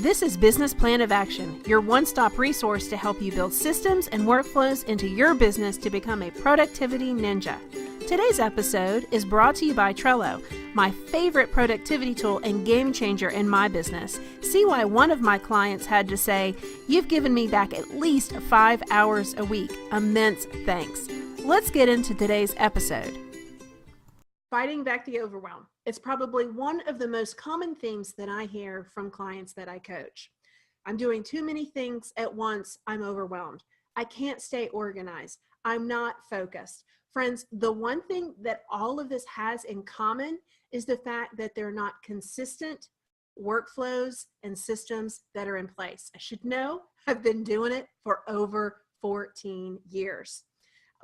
This is Business Plan of Action, your one-stop resource to help you build systems and workflows into your business to become a productivity ninja. Today's episode is brought to you by Trello, my favorite productivity tool and game changer in my business. See why one of my clients had to say, "You've given me back at least 5 hours a week. Immense thanks." Let's get into today's episode. Fighting back the overwhelm. It's probably one of the most common themes that I hear from clients that I coach. I'm doing too many things at once. I'm overwhelmed. I can't stay organized. I'm not focused. Friends, the one thing that all of this has in common is the fact that they're not consistent workflows and systems that are in place. I should know, I've been doing it for over 14 years.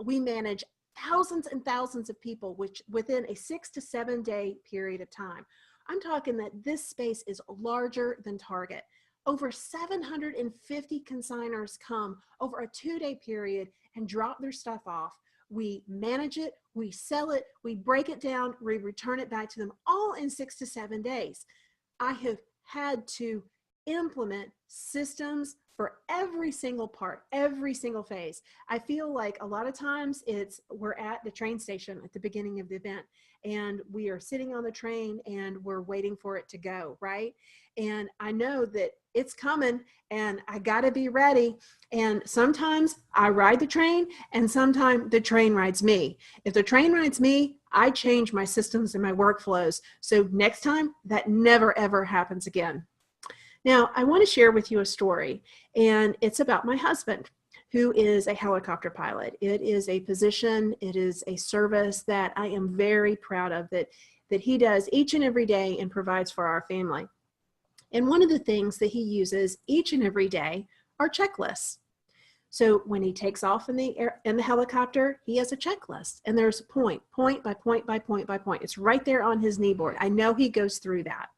We manage thousands and thousands of people, which within a 6 to 7 day period of time. I'm talking that this space is larger than Target. Over 750 consignors come over a 2-day period and drop their stuff off. We manage it, we sell it, we break it down, we return it back to them, all in 6 to 7 days. I have had to implement systems for every single part, every single phase. I feel like a lot of times we're at the train station at the beginning of the event and we are sitting on the train and we're waiting for it to go, right? And I know that it's coming and I gotta be ready. And sometimes I ride the train and sometimes the train rides me. If the train rides me, I change my systems and my workflows. So next time that never ever happens again. Now, I want to share with you a story, and it's about my husband, who is a helicopter pilot. It is a position, it is a service that I am very proud of, that he does each and every day and provides for our family. And one of the things that he uses each and every day are checklists. So when he takes off in the helicopter, he has a checklist, and there's point by point by point by point. It's right there on his knee board. I know he goes through that.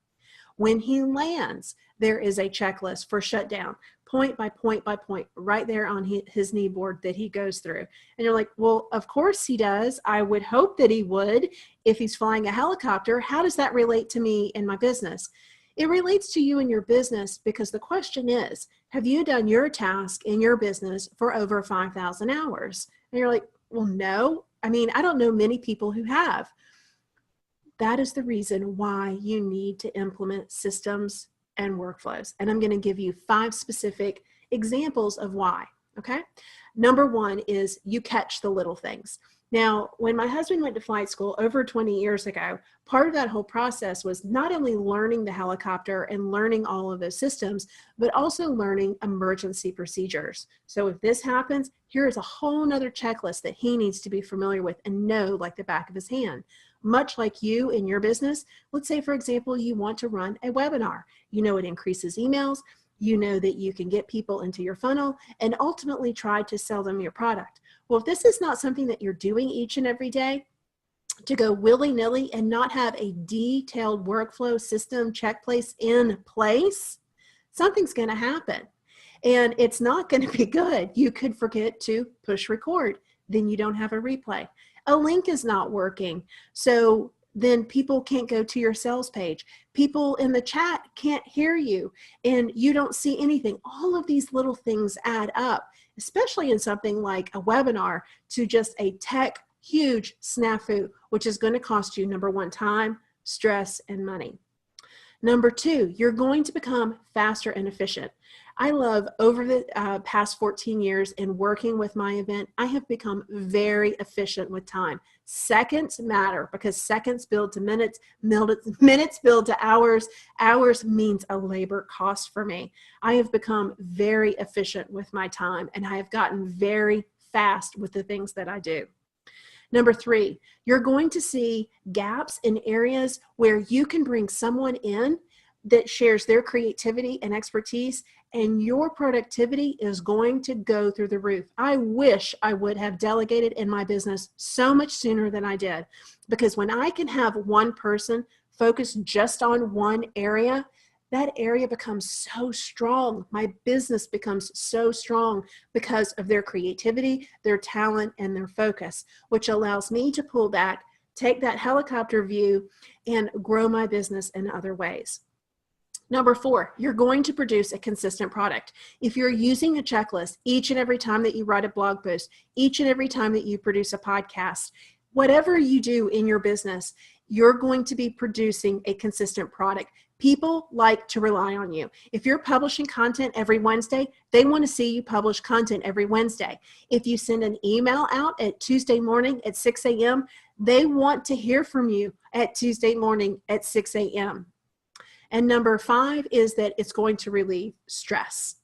When he lands, there is a checklist for shutdown, point by point by point, right there on his knee board that he goes through. And you're like, well, of course he does. I would hope that he would if he's flying a helicopter. How does that relate to me and my business? It relates to you and your business because the question is, have you done your task in your business for over 5,000 hours? And you're like, well, no. I mean, I don't know many people who have. That is the reason why you need to implement systems and workflows. And I'm going to give you 5 specific examples of why, okay? Number 1 is you catch the little things. Now, when my husband went to flight school over 20 years ago, part of that whole process was not only learning the helicopter and learning all of those systems, but also learning emergency procedures. So if this happens, here is a whole nother checklist that he needs to be familiar with and know like the back of his hand. Much like you in your business, let's say, for example, you want to run a webinar. You know it increases emails. You know that you can get people into your funnel and ultimately try to sell them your product. Well, if this is not something that you're doing each and every day, to go willy-nilly and not have a detailed workflow system checklist in place, something's going to happen. And it's not going to be good. You could forget to push record. Then you don't have a replay. A link is not working. So then people can't go to your sales page. People in the chat can't hear you and you don't see anything. All of these little things add up, especially in something like a webinar, to just a tech huge snafu, which is going to cost you, number 1, time, stress, and money. Number 2, you're going to become faster and efficient. I love over the past 14 years in working with my event, I have become very efficient with time. Seconds matter because seconds build to minutes, minutes build to hours, hours means a labor cost for me. I have become very efficient with my time and I have gotten very fast with the things that I do. Number 3, you're going to see gaps in areas where you can bring someone in that shares their creativity and expertise, and your productivity is going to go through the roof. I wish I would have delegated in my business so much sooner than I did, because when I can have one person focus just on one area, that area becomes so strong. My business becomes so strong because of their creativity, their talent, and their focus, which allows me to pull back, take that helicopter view, and grow my business in other ways. Number 4, you're going to produce a consistent product. If you're using a checklist each and every time that you write a blog post, each and every time that you produce a podcast, whatever you do in your business, you're going to be producing a consistent product. People like to rely on you. If you're publishing content every Wednesday, they want to see you publish content every Wednesday. If you send an email out at Tuesday morning at 6 a.m., they want to hear from you at Tuesday morning at 6 a.m. And number 5 is that it's going to relieve stress.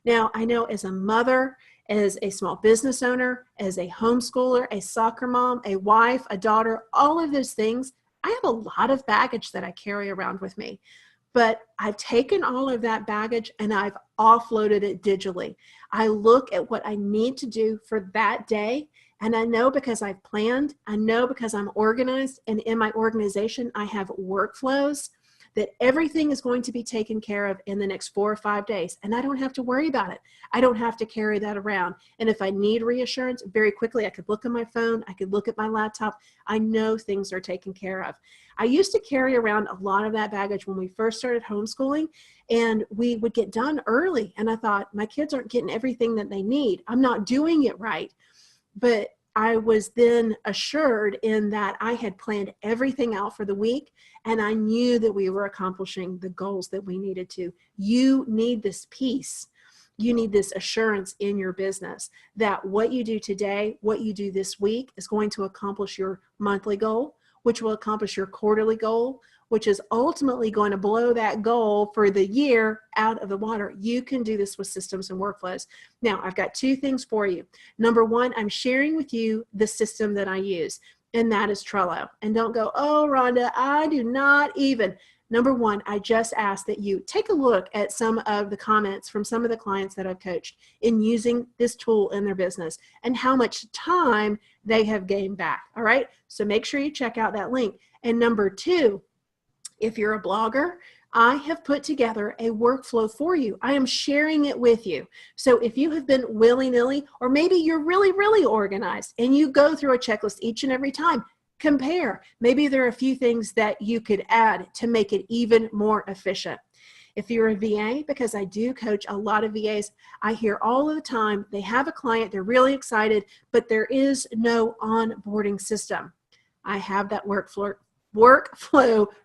Now, I know as a mother, as a small business owner, as a homeschooler, a soccer mom, a wife, a daughter, all of those things, I have a lot of baggage that I carry around with me. But I've taken all of that baggage and I've offloaded it digitally. I look at what I need to do for that day, and I know because I've planned, I know because I'm organized, and in my organization I have workflows that everything is going to be taken care of in the next 4 or 5 days, and I don't have to worry about it. I don't have to carry that around. And if I need reassurance, very quickly I could look at my phone, I could look at my laptop. I know things are taken care of. I used to carry around a lot of that baggage when we first started homeschooling, and we would get done early, and I thought, my kids aren't getting everything that they need. I'm not doing it right. But I was then assured in that I had planned everything out for the week, and I knew that we were accomplishing the goals that we needed to. You need this peace. You need this assurance in your business that what you do today, what you do this week is going to accomplish your monthly goal, which will accomplish your quarterly goal, which is ultimately going to blow that goal for the year out of the water. You can do this with systems and workflows. Now, I've got 2 things for you. Number 1, I'm sharing with you the system that I use, and that is Trello. And don't go, oh, Rhonda, I do not even. Number 1, I just ask that you take a look at some of the comments from some of the clients that I've coached in using this tool in their business and how much time they have gained back. All right. So make sure you check out that link. And number 2, if you're a blogger, I have put together a workflow for you. I am sharing it with you. So if you have been willy-nilly, or maybe you're really, really organized and you go through a checklist each and every time, compare. Maybe there are a few things that you could add to make it even more efficient. If you're a VA, because I do coach a lot of VAs, I hear all of the time, they have a client, they're really excited, but there is no onboarding system. I have that workflow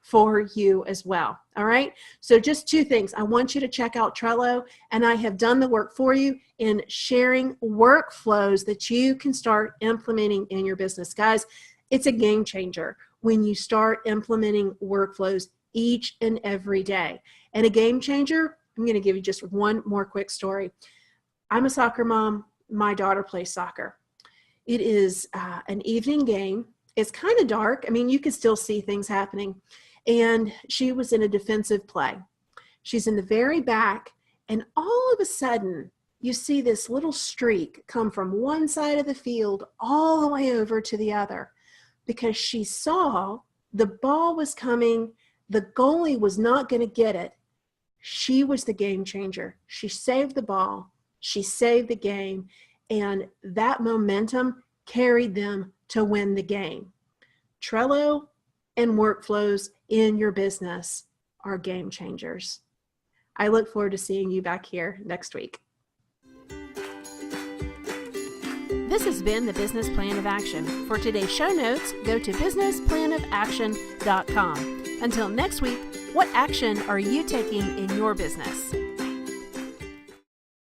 for you as well. All right. So just 2 things. I want you to check out Trello, and I have done the work for you in sharing workflows that you can start implementing in your business. Guys, it's a game changer when you start implementing workflows each and every day. And a game changer, I'm going to give you just one more quick story. I'm a soccer mom. My daughter plays soccer. It is an evening game. It's kind of dark. I mean, you can still see things happening. And she was in a defensive play. She's in the very back, and all of a sudden, you see this little streak come from one side of the field all the way over to the other, because she saw the ball was coming. The goalie was not going to get it. She was the game changer. She saved the ball. She saved the game. And that momentum carried them to win the game. Trello and workflows in your business are game changers. I look forward to seeing you back here next week. This has been the Business Plan of Action. For today's show notes, go to businessplan-of-action.com. Until next week, what action are you taking in your business?